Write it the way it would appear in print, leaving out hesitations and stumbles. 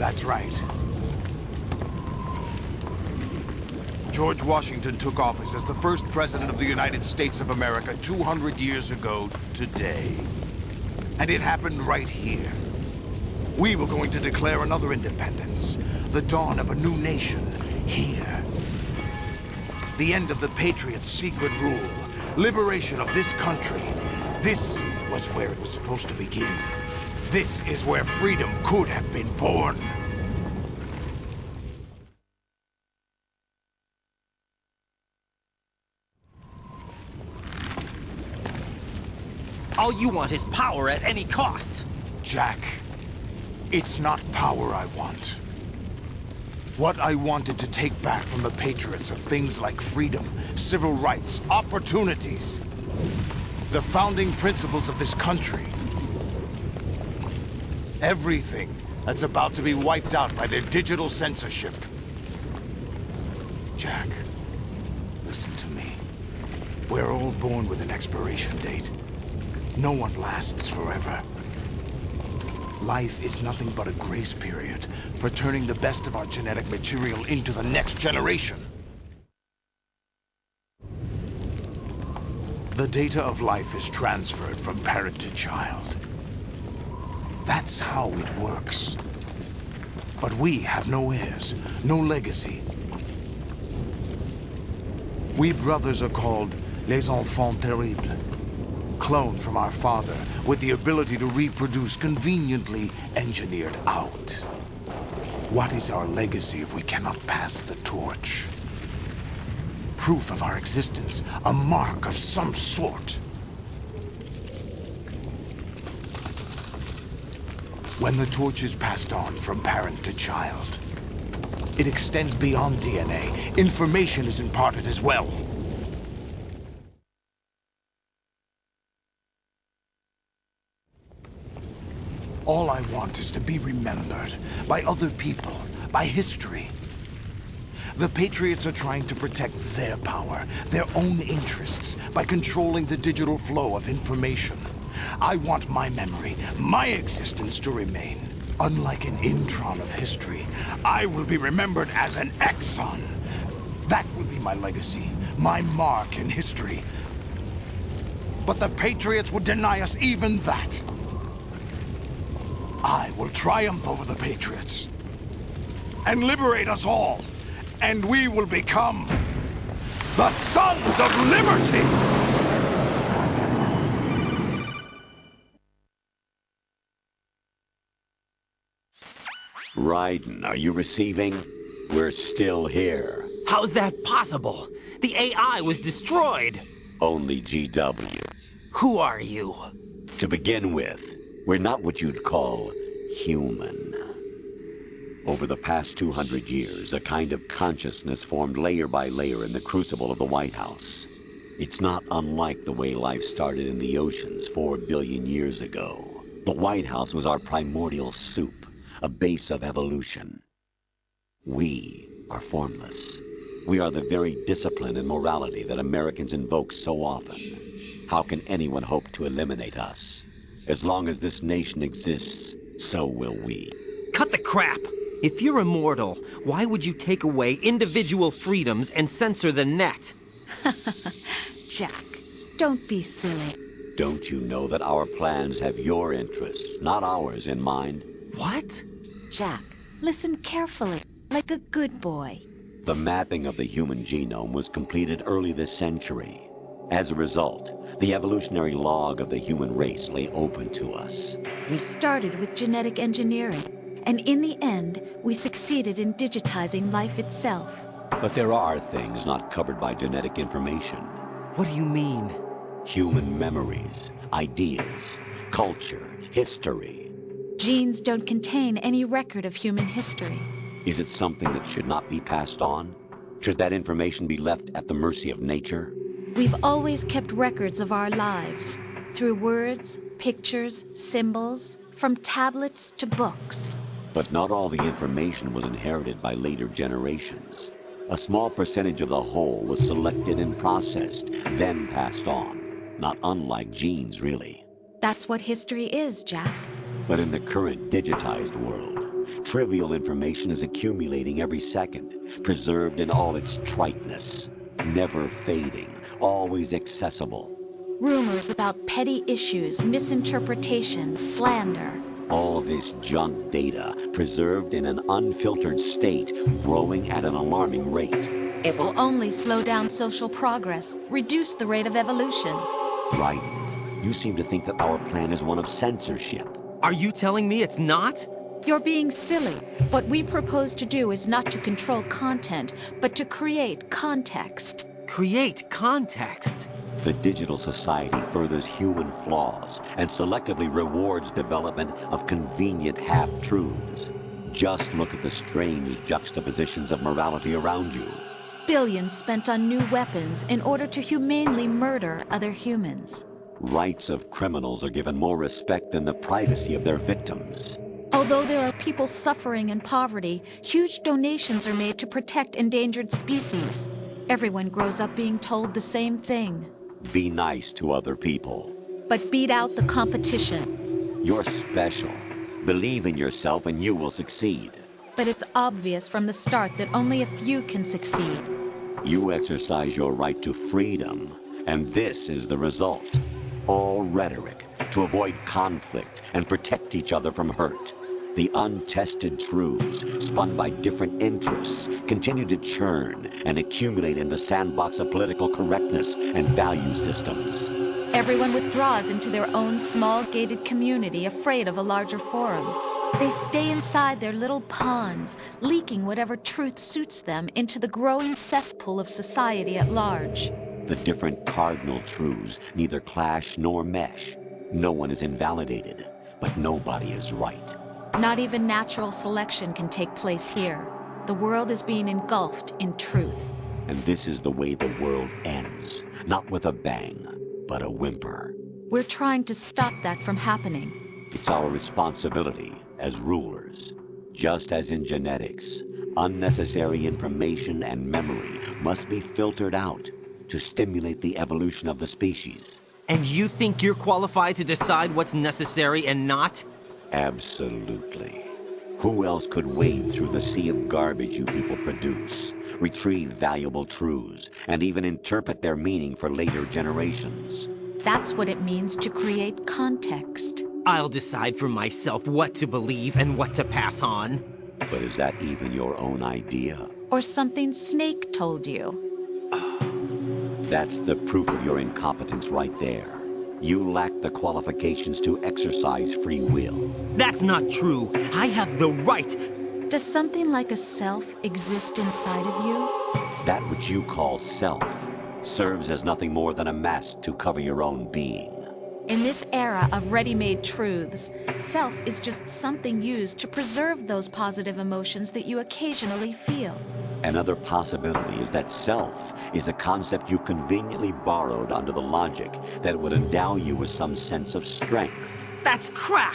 That's right. George Washington took office as the first president of the United States of America 200 years ago today. And it happened right here. We were going to declare another independence, the dawn of a new nation, here. The end of the Patriots' secret rule, liberation of this country. This was where it was supposed to begin. This is where freedom could have been born. All you want is power at any cost. Jack, it's not power I want. What I wanted to take back from the Patriots are things like freedom, civil rights, opportunities. The founding principles of this country. Everything that's about to be wiped out by their digital censorship. Jack, listen to me. We're all born with an expiration date. No one lasts forever. Life is nothing but a grace period for turning the best of our genetic material into the next generation. The data of life is transferred from parent to child. That's how it works. But we have no heirs, no legacy. We brothers are called les enfants terribles. Cloned from our father, with the ability to reproduce conveniently engineered out. What is our legacy if we cannot pass the torch? Proof of our existence, a mark of some sort. When the torch is passed on from parent to child, it extends beyond DNA. Information is imparted as well. All I want is to be remembered by other people, by history. The Patriots are trying to protect their power, their own interests, by controlling the digital flow of information. I want my memory, my existence to remain. Unlike an intron of history, I will be remembered as an exon. That will be my legacy, my mark in history. But the Patriots would deny us even that. I will triumph over the Patriots and liberate us all, and we will become the Sons of Liberty! Raiden, are you receiving? We're still here. How's that possible? The AI was destroyed. Only GW. Who are you? To begin with, we're not what you'd call human. Over the past 200 years, a kind of consciousness formed layer by layer in the crucible of the White House. It's not unlike the way life started in the oceans 4 billion years ago. The White House was our primordial soup, a base of evolution. We are formless. We are the very discipline and morality that Americans invoke so often. How can anyone hope to eliminate us? As long as this nation exists, so will we. Cut the crap! If you're immortal, why would you take away individual freedoms and censor the net? Jack, don't be silly. Don't you know that our plans have your interests, not ours, in mind? What? Jack, listen carefully, like a good boy. The mapping of the human genome was completed early this century. As a result, the evolutionary log of the human race lay open to us. We started with genetic engineering, and in the end, we succeeded in digitizing life itself. But there are things not covered by genetic information. What do you mean? Human memories, ideas, culture, history. Genes don't contain any record of human history. Is it something that should not be passed on? Should that information be left at the mercy of nature? We've always kept records of our lives, through words, pictures, symbols, from tablets to books. But not all the information was inherited by later generations. A small percentage of the whole was selected and processed, then passed on. Not unlike genes, really. That's what history is, Jack. But in the current digitized world, Trivial information is accumulating every second, preserved in all its triteness, never fading, always accessible. Rumors about petty issues, misinterpretations, slander. All this junk data, preserved in an unfiltered state, growing at an alarming rate. It will only slow down social progress, reduce the rate of evolution. Right. You seem to think that our plan is one of censorship. Are you telling me it's not? You're being silly. What we propose to do is not to control content, but to create context. Create context? The digital society furthers human flaws and selectively rewards development of convenient half-truths. Just look at the strange juxtapositions of morality around you. Billions spent on new weapons in order to humanely murder other humans. Rights of criminals are given more respect than the privacy of their victims. Although there are people suffering in poverty, huge donations are made to protect endangered species. Everyone grows up being told the same thing. Be nice to other people. But beat out the competition. You're special. Believe in yourself and you will succeed. But it's obvious from the start that only a few can succeed. You exercise your right to freedom, and this is the result. All rhetoric to avoid conflict and protect each other from hurt. The untested truths, spun by different interests, continue to churn and accumulate in the sandbox of political correctness and value systems. Everyone withdraws into their own small gated community, afraid of a larger forum. They stay inside their little ponds, leaking whatever truth suits them into the growing cesspool of society at large. The different cardinal truths neither clash nor mesh. No one is invalidated, but nobody is right. Not even natural selection can take place here. The world is being engulfed in truth. And this is the way the world ends, not with a bang, but a whimper. We're trying to stop that from happening. It's our responsibility as rulers. Just as in genetics, unnecessary information and memory must be filtered out to stimulate the evolution of the species. And you think you're qualified to decide what's necessary and not? Absolutely. Who else could wade through the sea of garbage you people produce, retrieve valuable truths, and even interpret their meaning for later generations? That's what it means to create context. I'll decide for myself what to believe and what to pass on. But is that even your own idea? Or something Snake told you? That's the proof of your incompetence right there. You lack the qualifications to exercise free will. That's not true. I have the right. Does something like a self exist inside of you? That which you call self serves as nothing more than a mask to cover your own being. In this era of ready-made truths, self is just something used to preserve those positive emotions that you occasionally feel. Another possibility is that self is a concept you conveniently borrowed under the logic that it would endow you with some sense of strength. That's crap!